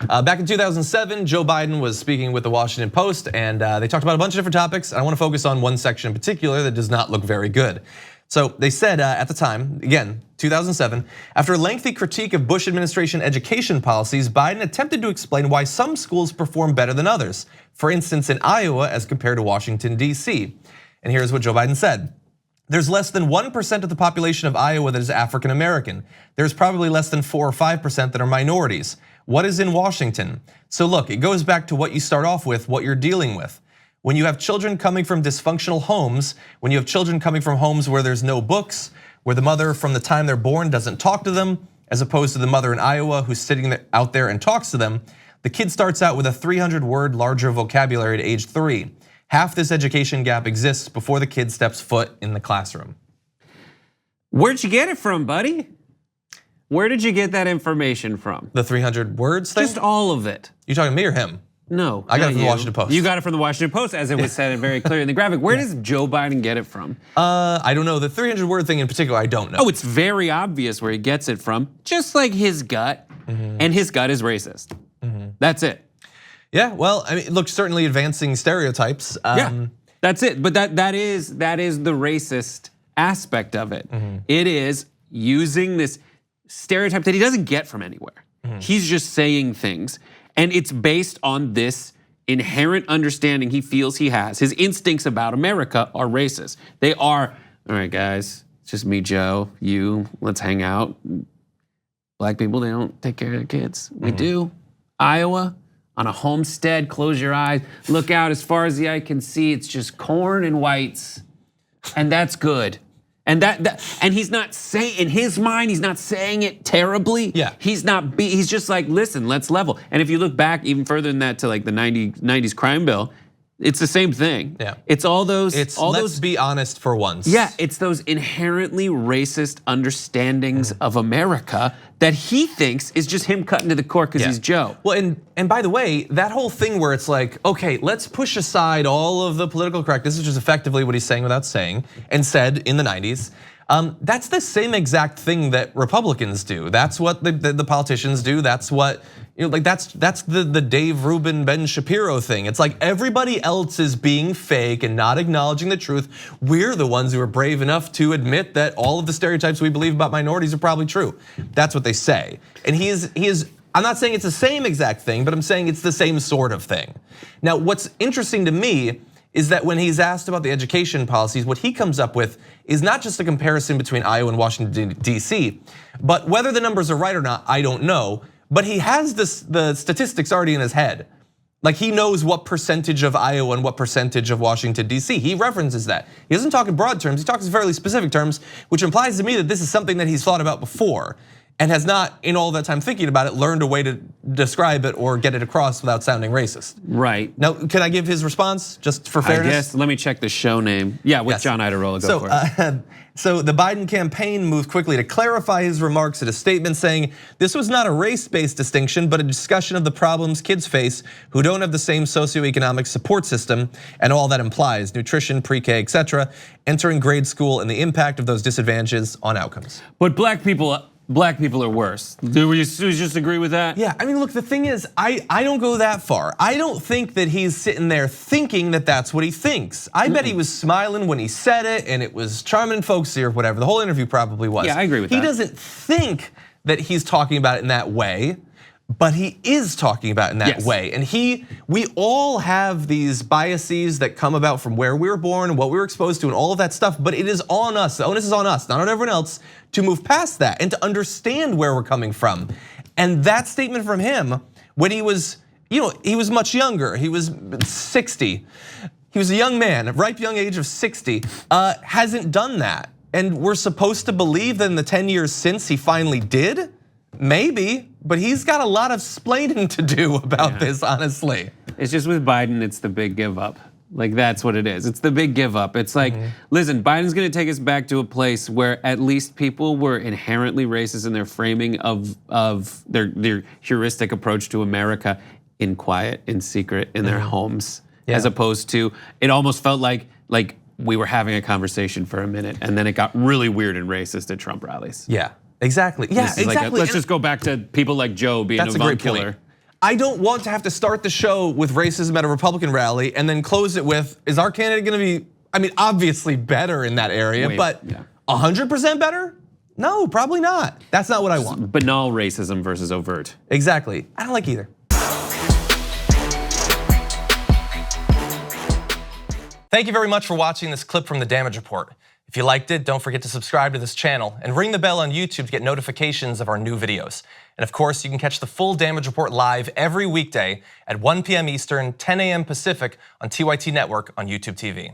Back in 2007, Joe Biden was speaking with the Washington Post, and they talked about a bunch of different topics. I want to focus on one section in particular that does not look very good. So they said at the time, again, 2007, after a lengthy critique of Bush administration education policies, Biden attempted to explain why some schools perform better than others. For instance, in Iowa as compared to Washington, D.C. And here's what Joe Biden said. There's less than 1% of the population of Iowa that is African American. There's probably less than 4 or 5% that are minorities. What is in Washington? So look, it goes back to what you start off with, what you're dealing with. When you have children coming from dysfunctional homes, when you have children coming from homes where there's no books, where the mother from the time they're born doesn't talk to them, as opposed to the mother in Iowa who's sitting out there and talks to them, the kid starts out with a 300-word larger vocabulary at age 3. Half this education gap exists before the kid steps foot in the classroom. Where'd you get it from, buddy? Where did you get that information from? The 300 words thing? Just all of it. You talking to me or him? No, I got it from the Washington Post. You got it from the Washington Post, as it was said very clear in the graphic. Where does Joe Biden get it from? I don't know. The 300-word thing in particular, I don't know. Oh, it's very obvious where he gets it from, just like his gut, and his gut is racist. That's it. Yeah, well, I mean, look, certainly advancing stereotypes. Yeah, that's it. But that is the racist aspect of it. It is using this stereotype that he doesn't get from anywhere. He's just saying things. And it's based on this inherent understanding he feels he has. His instincts about America are racist. They are, all right, guys, it's just me, Joe, you, let's hang out. Black people, they don't take care of their kids. We do. Iowa, on a homestead, close your eyes, look out as far as the eye can see, it's just corn and whites, and that's good. And and he's not saying, in his mind, he's not saying it terribly. Yeah. He's just like, listen, let's level. And if you look back even further than that to like the 90s crime bill, it's the same thing. Yeah. It's all those. Let's be honest for once. Yeah, it's those inherently racist understandings of America that he thinks is just him cutting to the core because he's Joe. Well, and by the way, that whole thing where it's like, okay, let's push aside all of the political correctness, which is effectively what he's saying without saying, and said in the 90s. That's the same exact thing that Republicans do. That's what the politicians do. That's what, like that's the Dave Rubin, Ben Shapiro thing. It's like everybody else is being fake and not acknowledging the truth. We're the ones who are brave enough to admit that all of the stereotypes we believe about minorities are probably true. That's what they say. And he is. I'm not saying it's the same exact thing, but I'm saying it's the same sort of thing. Now, what's interesting to me is that when he's asked about the education policies, what he comes up with is not just a comparison between Iowa and Washington, D.C., but whether the numbers are right or not, I don't know. But he has the statistics already in his head. Like he knows what percentage of Iowa and what percentage of Washington, D.C. He references that. He doesn't talk in broad terms, he talks in fairly specific terms, which implies to me that this is something that he's thought about before and has not, in all that time thinking about it, learned a way to describe it or get it across without sounding racist. Right. Now, can I give his response just for fairness? I guess, let me check the show name. Yeah, with John Iderola, go for it. So the Biden campaign moved quickly to clarify his remarks in a statement saying, this was not a race-based distinction, but a discussion of the problems kids face who don't have the same socioeconomic support system and all that implies, nutrition, pre-K, etc., entering grade school and the impact of those disadvantages on outcomes. But black people are worse. Do we just agree with that? Yeah, I mean, look, the thing is, I don't go that far. I don't think that he's sitting there thinking that that's what he thinks. I bet he was smiling when he said it and it was charming and folksy or whatever. The whole interview probably was. Yeah, I agree with that. He doesn't think that he's talking about it in that way, but he is talking about it in that way. And we all have these biases that come about from where we were born and what we were exposed to and all of that stuff, but it is on us, the onus is on us, not on everyone else, to move past that and to understand where we're coming from. And that statement from him, when he was, he was much younger, he was 60. He was a young man, a ripe young age of 60, hasn't done that. And we're supposed to believe that in the 10 years since he finally did? Maybe, but he's got a lot of splaining to do about this, honestly. It's just with Biden, it's the big give up. Like that's what it is. It's the big give up. It's like, listen, Biden's gonna take us back to a place where at least people were inherently racist in their framing of their heuristic approach to America in quiet, in secret, in their homes. As opposed to, it almost felt like we were having a conversation for a minute and then it got really weird and racist at Trump rallies. Yeah, exactly. Yeah, exactly. Let's just go back to people like Joe being a vote killer. I don't want to have to start the show with racism at a Republican rally and then close it with, is our candidate gonna be, I mean, obviously better in that area, but 100% better? No, probably not. That's not what I want. Banal racism versus overt. Exactly, I don't like either. Thank you very much for watching this clip from The Damage Report. If you liked it, don't forget to subscribe to this channel and ring the bell on YouTube to get notifications of our new videos. And of course, you can catch the full Damage Report live every weekday at 1 p.m. Eastern, 10 a.m. Pacific on TYT Network on YouTube TV.